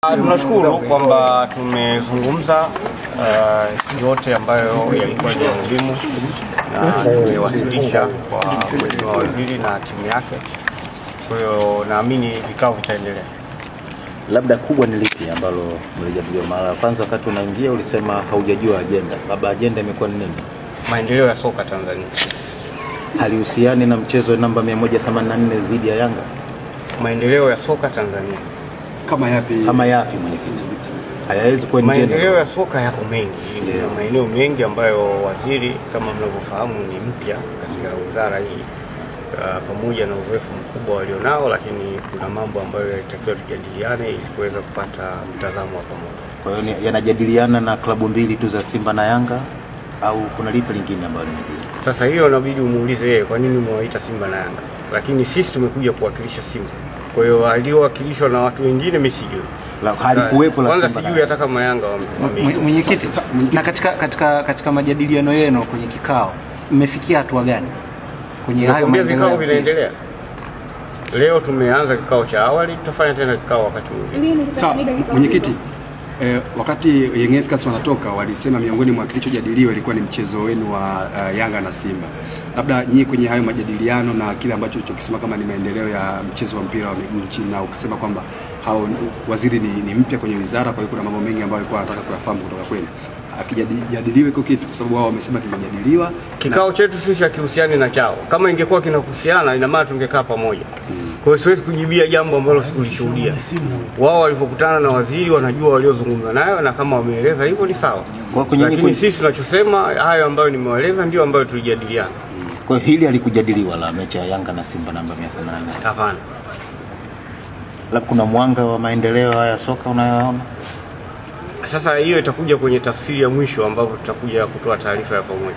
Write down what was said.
Tunashukuru kwamba tumezungumza yote ambayo yalikuwa ni muhimu na tumewasilisha kwa Mheshimiwa Waziri na timu yake. Kwa hiyo naamini vikao vitaendelea. Labda kubwa ni lipi ambalo mlijadiliwa? Mara kwanza wakati unaingia ulisema haujajua agenda. Baba, agenda imekuwa ni nini? Maendeleo ya soka Tanzania. Halihusiani na mchezo namba 184 dhidi ya Yanga? Maendeleo ya soka Tanzania. Kama yapi mwenyekiti? Hayawezi kuwa maendeleo ya soka yako mengi. Kuna maeneo mengi ambayo waziri kama mnavyofahamu ni mpya katika wizara hii, pamoja na uzoefu mkubwa walionao, lakini kuna mambo ambayo yanatakiwa tujadiliane ili kuweza kupata mtazamo wa pamoja. Kwa hiyo yanajadiliana na klabu mbili tu za Simba na Yanga au kuna lipi lingine ambalo limejiri? Sasa hiyo inabidi umuulize yeye kwa nini mwaita Simba na Yanga. Lakini sisi tumekuja kuwakilisha Simba. Kwa hiyo aliowakilishwa na watu wengine mimi sijui. Halikuwepo la Simba. Kwanza sijui hata kama Yanga mwenyekiti. Na katika majadiliano yenu kwenye kikao mmefikia hatua gani? Kwenye hayo vikao vinaendelea. Leo tumeanza kikao cha awali, tutafanya tena kikao wakati mwingine. Sawa, mwenyekiti, wakati Young Africans wanatoka walisema miongoni mwa kilichojadiliwa ilikuwa ni mchezo wenu wa Yanga na Simba. Labda nyinyi kwenye hayo majadiliano na kile ambacho ulichokisema kama ni maendeleo ya mchezo wa mpira wa miguu nchini, na ukasema kwamba waziri ni mpya kwenye wizara, kwa hiyo kuna mambo mengi ambayo alikuwa anataka kuyafahamu kutoka kwenu. Akijadiliwe kwa kitu, kwa sababu wao wamesema kimejadiliwa. Kikao chetu sisi hakihusiani na chao. Kama ingekuwa kinahusiana ina maana tungekaa pamoja. Kwa hiyo siwezi kujibia jambo ambalo sikulishuhudia. Wao walipokutana na waziri wanajua waliozungumza nayo, na kama wameeleza hivyo ni sawa. Lakini sisi tunachosema hayo ambayo nimewaeleza ndio ambayo tulijadiliana. Kwa hiyo hili alikujadiliwa la mechi ya Yanga na Simba namba 184? Hapana. Labda kuna mwanga wa maendeleo haya soka unayoona? Sasa hiyo itakuja kwenye tafsiri ya mwisho ambapo tutakuja kutoa taarifa ya pamoja.